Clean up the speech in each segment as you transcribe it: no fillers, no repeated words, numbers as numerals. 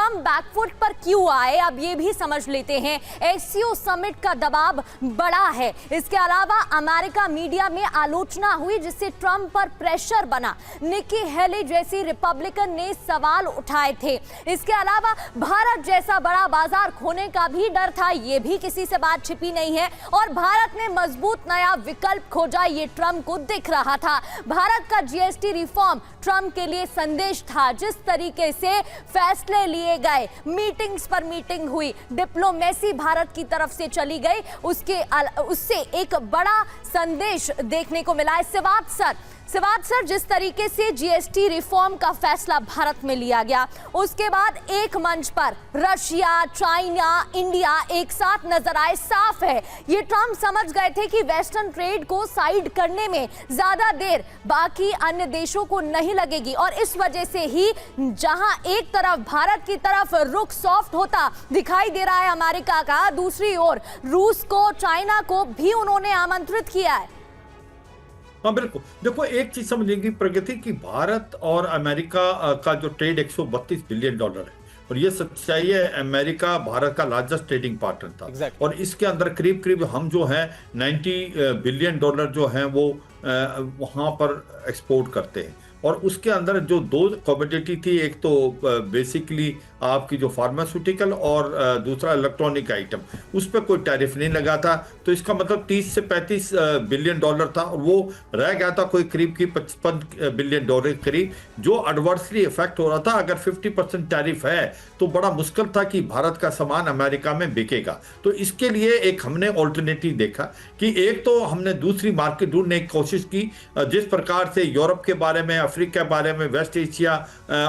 Trump back foot पर क्यों आए, अब ये भी समझ लेते हैं। एससीओ समिट का दबाव बड़ा है। इसके अलावा अमेरिका मीडिया में आलोचना हुई जिससे ट्रम्प पर प्रेशर बना। निकी हेली जैसी रिपब्लिकन ने सवाल उठाए थे। इसके अलावा भारत जैसा बड़ा बाजार खोने का भी डर था, ये भी किसी से बात छिपी नहीं है। और भारत ने मजबूत नया विकल्प खोजा, ये ट्रम्प को दिख रहा था। भारत का जीएसटी रिफॉर्म ट्रम्प के लिए संदेश था। जिस तरीके से फैसले लिए गए, मीटिंग्स पर मीटिंग हुई, डिप्लोमेसी भारत की तरफ से चली गई, उससे एक बड़ा संदेश देखने को मिला है। सिवात सर, जिस तरीके से जीएसटी रिफॉर्म का फैसला भारत में लिया गया, उसके बाद एक मंच पर रशिया, चाइना, इंडिया एक साथ नजर आए। साफ है ये ट्रम्प समझ गए थे कि वेस्टर्न ट्रेड को साइड करने में ज्यादा देर बाकी अन्य देशों को नहीं लगेगी और इस वजह से ही जहां एक तरफ भारत की तरफ रुख सॉफ्ट होता दिखाई दे रहा है अमेरिका का, दूसरी ओर रूस को, चाइना को भी उन्होंने आमंत्रित किया है। हाँ बिल्कुल, देखो एक चीज समझने की प्रगति की भारत और अमेरिका का जो ट्रेड 132 बिलियन डॉलर है और ये सच्चाई है। अमेरिका भारत का लार्जेस्ट ट्रेडिंग पार्टनर था और इसके अंदर करीब करीब हम जो है 90 बिलियन डॉलर जो है वो वहां पर एक्सपोर्ट करते हैं। और उसके अंदर जो दो कमोडिटी थी, एक तो बेसिकली आपकी जो फार्मास्यूटिकल और दूसरा इलेक्ट्रॉनिक आइटम, उस पर कोई टैरिफ नहीं लगा था। तो इसका मतलब 30 से 35 बिलियन डॉलर था और वो रह गया था कोई करीब की 55 बिलियन डॉलर करीब, जो एडवर्सली इफेक्ट हो रहा था। अगर 50% टैरिफ है तो बड़ा मुश्किल था कि भारत का सामान अमेरिका में बिकेगा। तो इसके लिए एक हमने ऑल्टरनेटिव देखा कि एक तो हमने दूसरी मार्केट ढूंढने की कोशिश की, जिस प्रकार से यूरोप के बारे में, अफ्रीका के बारे में, वेस्ट एशिया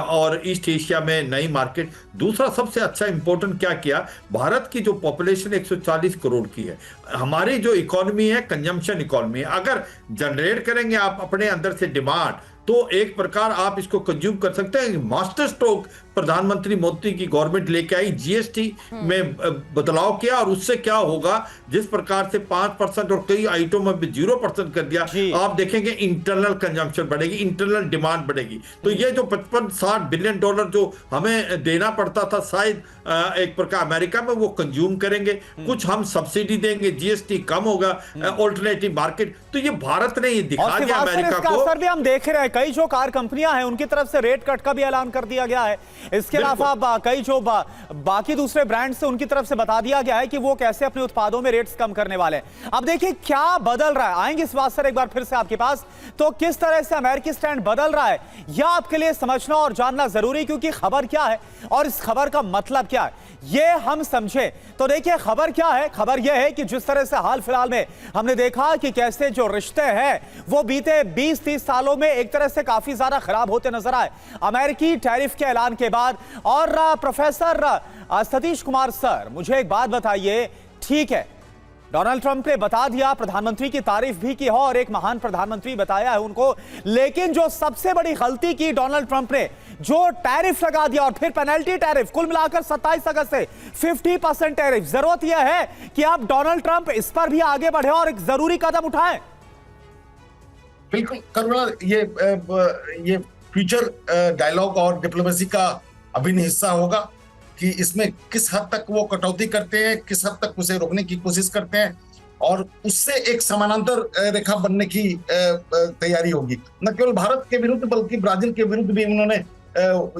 और ईस्ट एशिया में नई मार्केट। दूसरा सबसे अच्छा इंपॉर्टेंट क्या किया, भारत की जो पॉपुलेशन 140 करोड़ की है, हमारी जो इकोनॉमी है कंजम्पशन इकोनॉमी है। अगर जनरेट करेंगे आप अपने अंदर से डिमांड तो एक प्रकार आप इसको कंज्यूम कर सकते हैं। मास्टर स्ट्रोक प्रधानमंत्री मोदी की गवर्नमेंट लेके आई, जीएसटी में बदलाव किया और उससे क्या होगा, जिस प्रकार से 5% और कई आइटमों में भी 0% कर दिया, आप देखेंगे इंटरनल कंजम्पशन बढ़ेगी, इंटरनल डिमांड बढ़ेगी। तो ये जो 55-60 बिलियन डॉलर जो हमें देना पड़ता था शायद एक प्रकार अमेरिका में, वो कंज्यूम करेंगे। कुछ हम सब्सिडी देंगे, जीएसटी कम होगा, ऑल्टरनेटिव मार्केट। तो ये भारत ने ये दिखा दिया अमेरिका को। असर भी हम देख रहे हैं, कई जो कार कंपनियां हैं उनकी तरफ से रेट कट का भी ऐलान कर दिया गया है। इसके अलावा कई जो बाकी दूसरे ब्रांड से उनकी तरफ से बता दिया गया है कि वो कैसे अपने उत्पादों में रेट्स कम करने वाले हैं। अब देखिए क्या बदल रहा है, आएंगे इस बात से एक बार फिर से आपके पास। तो किस तरह से अमेरिकी स्टैंड बदल रहा है यह आपके लिए समझना और जानना जरूरी, क्योंकि खबर क्या है और इस खबर का मतलब क्या है ये हम समझे। तो देखिए खबर क्या है, खबर यह है कि जिस तरह से हाल फिलहाल में हमने देखा कि कैसे जो रिश्ते हैं वो बीते 20-30 सालों में एक तरह से काफी ज्यादा खराब होते नजर आए अमेरिकी टैरिफ के ऐलान के बाद। और प्रोफेसर सतीश कुमार सर, मुझे एक बात बताइए, ठीक है डोनाल्ड ट्रंप ने बता दिया, प्रधानमंत्री की तारीफ भी की हो और एक महान प्रधानमंत्री बताया है उनको, लेकिन जो सबसे बड़ी गलती की डोनाल्ड ट्रंप ने, जो टैरिफ लगा दिया और फिर पेनल्टी टैरिफ, कुल मिलाकर 27 अगस्त से 50% टैरिफ। जरूरत यह है कि आप डोनाल्ड ट्रंप इस पर भी आगे बढ़े और एक जरूरी कदम उठाएं। बिल्कुल करुणा, ये फ्यूचर डायलॉग और डिप्लोमेसी का अभिन्न हिस्सा होगा कि इसमें किस हद तक वो कटौती करते हैं, किस हद तक उसे रोकने की कोशिश करते हैं और उससे एक समानांतर रेखा बनने की तैयारी होगी। न केवल भारत के विरुद्ध बल्कि ब्राजील के विरुद्ध भी उन्होंने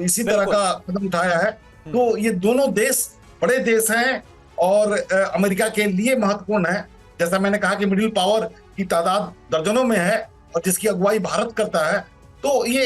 इसी तरह का कदम उठाया है। तो ये दोनों देश बड़े देश हैं और अमेरिका के लिए महत्वपूर्ण है। जैसा मैंने कहा कि मिडिल पावर की तादाद दर्जनों में है और जिसकी अगुवाई भारत करता है, तो ये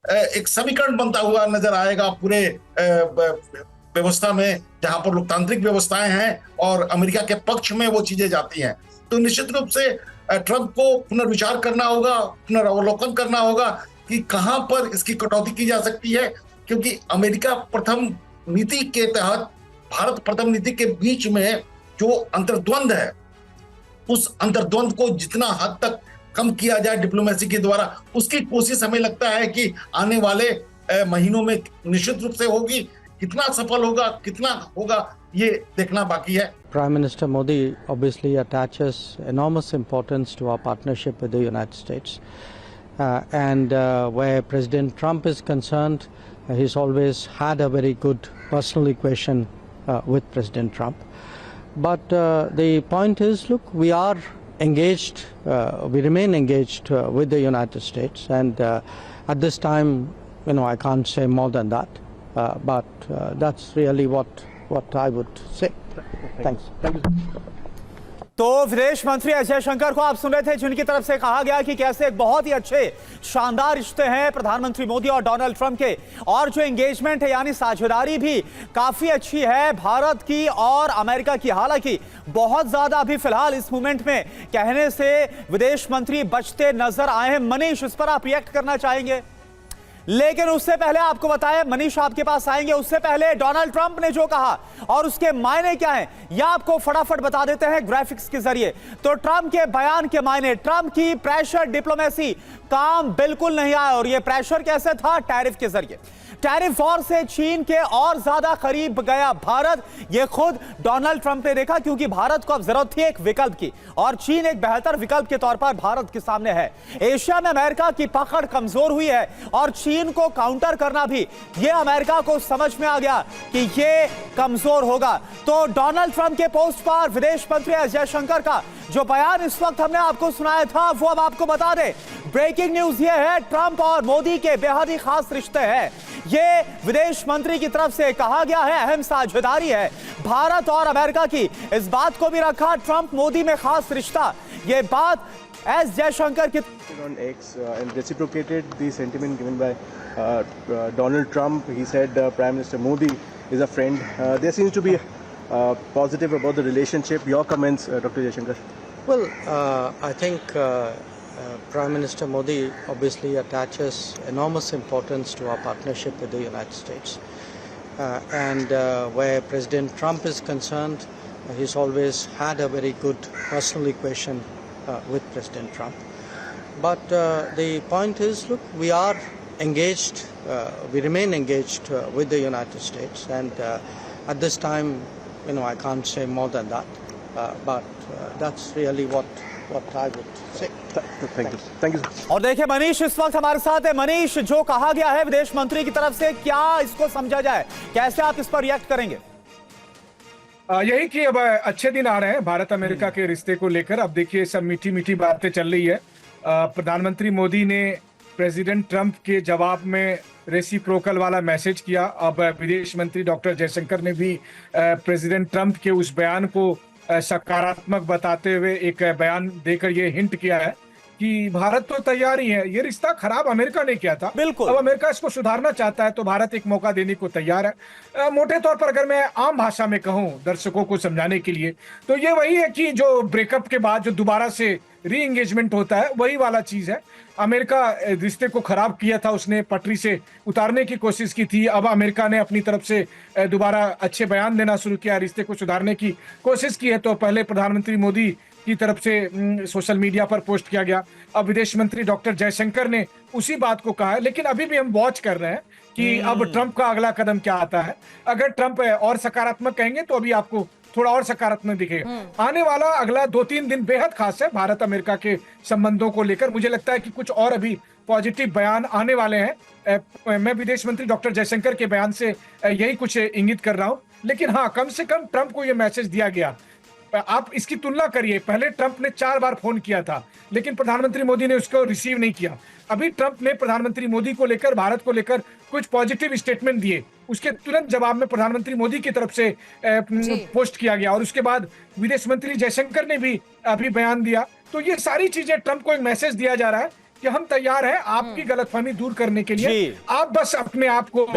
एक समीकरण बनता हुआ नजर आएगा पूरे व्यवस्था में, जहां पर लोकतांत्रिक व्यवस्थाएं हैं और अमेरिका के पक्ष में वो चीजें जाती हैं। तो निश्चित रूप से ट्रंप को पुनर्विचार करना होगा, पुनरावलोकन करना होगा कि कहां पर इसकी कटौती की जा सकती है, क्योंकि अमेरिका प्रथम नीति के तहत भारत प्रथम नीति के बीच में जो अंतर्द्वंद है, उस अंतर्द्वंद को जितना हद तक कम किया जाए डिप्लोमेसी के द्वारा, उसकी कोशिश हमें लगता है कि आने वाले महीनों में निश्चित रूप से होगी। कितना सफल होगा, कितना होगा, ये देखना बाकी है। Prime Minister Modi obviously attaches enormous importance to our partnership with the United States. And where President Trump is concerned, He's always had a very good personal equation with President Trump. But the point is, look, we are engaged, we remain engaged with the United States, and at this time, I can't say more than that. But that's really what I would say. Thanks. Thank you. तो विदेश मंत्री S Jaishankar को आप सुन रहे थे, जिनकी तरफ से कहा गया कि कैसे एक बहुत ही अच्छे शानदार रिश्ते हैं प्रधानमंत्री मोदी और डोनाल्ड ट्रंप के, और जो एंगेजमेंट है यानी साझेदारी भी काफी अच्छी है भारत की और अमेरिका की। हालांकि बहुत ज्यादा अभी फिलहाल इस मूवमेंट में कहने से विदेश मंत्री बचते नजर आए हैं। मनीष, इस पर आप रिएक्ट करना चाहेंगे? लेकिन उससे पहले आपको बताएं, मनीष आपके पास आएंगे, उससे पहले डोनाल्ड ट्रंप ने जो कहा और उसके मायने क्या हैं, यह आपको फटाफट बता देते हैं ग्राफिक्स के जरिए। तो ट्रंप के बयान के मायने, ट्रंप की प्रेशर डिप्लोमेसी काम बिल्कुल नहीं आया, और यह प्रेशर कैसे था? टैरिफ के जरिए। टैरिफ वॉर से चीन के और ज्यादा करीब गया भारत, यह खुद डोनाल्ड ट्रंप ने देखा, क्योंकि भारत को अब जरूरत थी एक विकल्प की, और चीन एक बेहतर विकल्प के तौर पर भारत के सामने है। एशिया में अमेरिका की पकड़ कमजोर हुई है, और चीन को काउंटर करना भी यह अमेरिका को समझ में आ गया कि यह कमजोर होगा। तो डोनाल्ड ट्रंप के पोस्ट पर विदेश मंत्री एस जयशंकर का जो बयान इस वक्त हमने आपको सुनाया था, वो अब आपको बता दें। ब्रेकिंग न्यूज यह है, ट्रंप और मोदी के बेहद ही खास रिश्ते हैं, ये विदेश मंत्री की तरफ से कहा गया है, अहम साझेदारी है भारत और अमेरिका की। इस बात को भी रखा, ट्रंप मोदी में खास रिश्ता, ये बात एस जयशंकर की on X and reciprocated the sentiment given by Donald Trump. He said Prime Minister Modi is a friend. There seems to be positive about the relationship. Your comments, Dr. Jaishankar? Well, I think Prime Minister Modi obviously attaches enormous importance to our partnership with the United States. And where President Trump is concerned, he's always had a very good personal equation with President Trump. But the point is, look, we are engaged, we remain engaged with the United States, and at this time, I can't say more than that. But that's really what I would say. Thank you. Thank you. और देखिए मनीष इस वक्त हमारे साथ है। मनीष, जो कहा गया है विदेश मंत्री की तरफ से, क्या इसको समझा जाए, कैसे आप इस पर रिएक्ट करेंगे? यही कि अब अच्छे दिन आ रहे हैं भारत अमेरिका के रिश्ते को लेकर। अब देखिए सब मीठी मीठी बातें चल रही है। प्रधानमंत्री मोदी ने प्रेसिडेंट ट्रंप के जवाब में रेसिप्रोकल वाला मैसेज किया। अब विदेश मंत्री डॉक्टर जयशंकर ने भी प्रेसिडेंट ट्रंप के उस बयान को सकारात्मक बताते हुए एक बयान देकर ये हिंट किया है कि भारत तो तैयार ही है। ये रिश्ता खराब अमेरिका ने किया था, बिल्कुल। अब अमेरिका इसको सुधारना चाहता है, तो भारत एक मौका देने को तैयार है। मोटे तौर पर अगर मैं आम भाषा में कहूं दर्शकों को समझाने के लिए, तो ये वही है कि जो ब्रेकअप के बाद जो दोबारा से री एंगेजमेंट होता है, वही वाला चीज है। अमेरिका रिश्ते को खराब किया था, उसने पटरी से उतारने की कोशिश की थी। अब अमेरिका ने अपनी तरफ से दोबारा अच्छे बयान देना शुरू किया, रिश्ते को सुधारने की कोशिश की है। तो पहले प्रधानमंत्री मोदी की तरफ से सोशल मीडिया पर पोस्ट किया गया, अब विदेश मंत्री डॉक्टर जयशंकर ने उसी बात को कहा है। लेकिन अभी भी हम वॉच कर रहे हैं कि अब ट्रंप का अगला कदम क्या आता है। अगर ट्रंप और सकारात्मक कहेंगे तो अभी आपको थोड़ा और सकारात्मक दिखेगा। आने वाला अगला 2-3 दिन बेहद खास है भारत अमेरिका के संबंधों को लेकर। मुझे लगता है कि कुछ और अभी पॉजिटिव बयान आने वाले हैं। मैं विदेश मंत्री डॉक्टर जयशंकर के बयान से यही कुछ इंगित कर रहा हूं। लेकिन हाँ, कम से कम ट्रंप को यह मैसेज दिया गया। आप इसकी तुलना करिए, पहले ट्रंप ने 4 बार फोन किया था, लेकिन प्रधानमंत्री मोदी ने उसको रिसीव नहीं किया। अभी ट्रंप ने प्रधानमंत्री मोदी को लेकर, भारत को लेकर कुछ पॉजिटिव स्टेटमेंट दिए, उसके तुरंत जवाब में प्रधानमंत्री मोदी की तरफ से पोस्ट किया गया, और उसके बाद विदेश मंत्री जयशंकर ने भी अभी बयान दिया। तो ये सारी चीजें ट्रंप को एक मैसेज दिया जा रहा है कि हम तैयार हैं आपकी गलतफहमी दूर करने के लिए। आप बस अपने आप को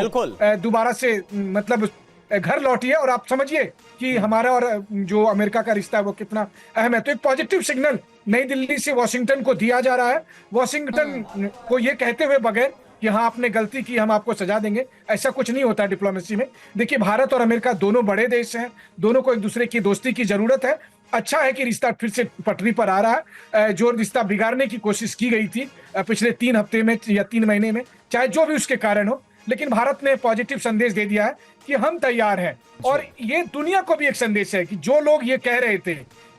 दोबारा से मतलब घर लौटिए, और आप समझिए कि हमारा और जो अमेरिका का रिश्ता है वो कितना अहम है। तो एक पॉजिटिव सिग्नल नई दिल्ली से वॉशिंगटन को दिया जा रहा है। वॉशिंगटन को ये कहते हुए बगैर कि हाँ आपने गलती की, हम आपको सजा देंगे, ऐसा कुछ नहीं होता डिप्लोमेसी में। देखिए, भारत और अमेरिका दोनों बड़े देश हैं, दोनों को एक दूसरे की दोस्ती की जरूरत है। अच्छा है कि रिश्ता फिर से पटरी पर आ रहा है। जो रिश्ता बिगाड़ने की कोशिश की गई थी पिछले 3 हफ्ते में या 3 महीने में, चाहे जो भी उसके कारण हो, लेकिन भारत ने पॉजिटिव संदेश दे दिया है कि हम तैयार हैं। और ये दुनिया को भी एक संदेश है कि जो लोग ये कह रहे थे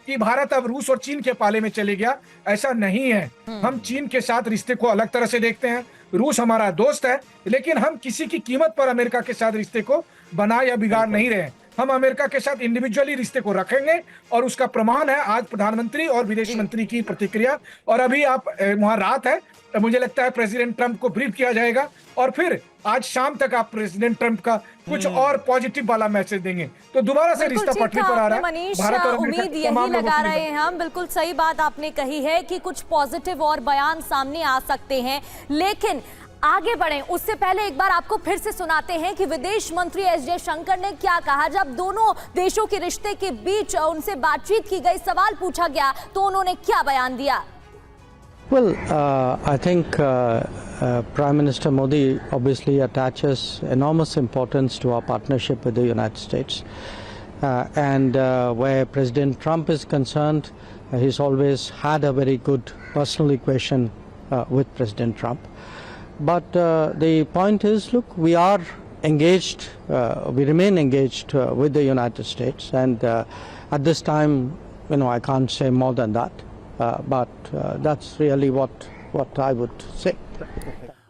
कि भारत अब रूस और चीन के पाले में चले गया, ऐसा नहीं है। हम चीन के साथ रिश्ते को अलग तरह से देखते हैं, रूस हमारा दोस्त है, लेकिन हम किसी की कीमत पर अमेरिका के साथ रिश्ते को बना या बिगाड़ नहीं रहे हैं। हम अमेरिका के साथ इंडिविजुअली रिश्ते को रखेंगे और उसका प्रमाण है आज प्रधानमंत्री और विदेश मंत्री की प्रतिक्रिया। और अभी आप वहां रात है, मुझे लगता है प्रेसिडेंट ट्रंप को ब्रीफ किया जाएगा और फिर आज शाम तक आप प्रेसिडेंट ट्रंप का कुछ और पॉजिटिव वाला मैसेज देंगे, तो दोबारा से रिश्ता पटरी पर आ रहा है। मनीष, भारत और अमेरिका उम्मीद यही लगा रहे हैं हम, बिल्कुल सही बात आपने कही है कि कुछ पॉजिटिव और बयान सामने आ सकते हैं। लेकिन आगे बढ़ें उससे पहले एक बार आपको फिर से सुनाते हैं कि विदेश मंत्री एस जयशंकर ने क्या कहा जब दोनों देशों के रिश्ते के बीच उनसे बातचीत की गई, सवाल पूछा गया तो उन्होंने क्या बयान दिया। Well, I think Prime Minister Modi obviously attaches enormous importance to our partnership with the United States. And where President Trump is concerned, he's always had a very good personal equation with President Trump. But the point is, look, we are engaged, we remain engaged with the United States, and at this time, I can't say more than that. But that's really what I would say.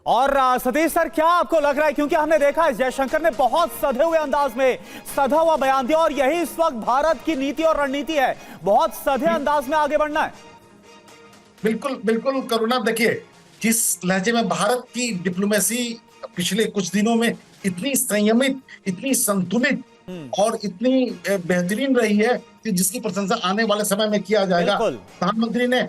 और Satish sir, क्या आपको लग रहा है, क्योंकि हमने देखा है जयशंकर ने बहुत सधे हुए अंदाज में सधा हुआ बयान दिया और यही इस वक्त भारत की नीति और रणनीति है, बहुत सधे अंदाज में आगे बढ़ना है। बिल्कुल बिल्कुल करुणा, देखिए जिस लहजे में भारत की डिप्लोमेसी पिछले कुछ दिनों में इतनी संयमित, इतनी संतुलित और इतनी बेहतरीन रही है कि जिसकी प्रशंसा आने वाले समय में किया जाएगा। प्रधानमंत्री ने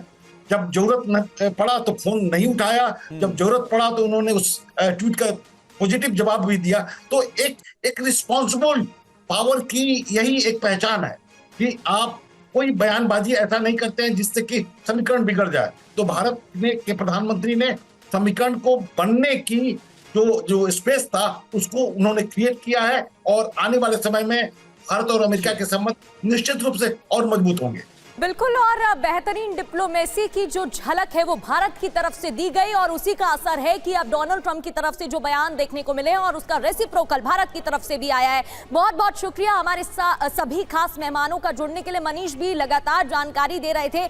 जब जरूरत पड़ा तो फोन नहीं उठाया, जब जरूरत पड़ा तो उन्होंने उस ट्वीट का पॉजिटिव जवाब भी दिया। तो एक रिस्पॉन्सिबल पावर की यही एक पहचान है कि आप कोई बयानबाजी ऐसा नहीं करते हैं जिससे कि समीकरण बिगड़ जाए। तो भारत के प्रधानमंत्री ने समीकरण को बनने की जो स्पेस था उसको उन्होंने क्रिएट किया है और आने वाले समय में भारत और अमेरिका के संबंध निश्चित रूप से और मजबूत होंगे। बिल्कुल, और बेहतरीन डिप्लोमेसी की जो झलक है वो भारत की तरफ से दी गई और उसी का असर है कि अब डोनाल्ड ट्रंप की तरफ से जो बयान देखने को मिले और उसका रेसिप्रोकल भारत की तरफ से भी आया है। बहुत बहुत शुक्रिया हमारे सभी खास मेहमानों का जुड़ने के लिए। मनीष भी लगातार जानकारी दे रहे थे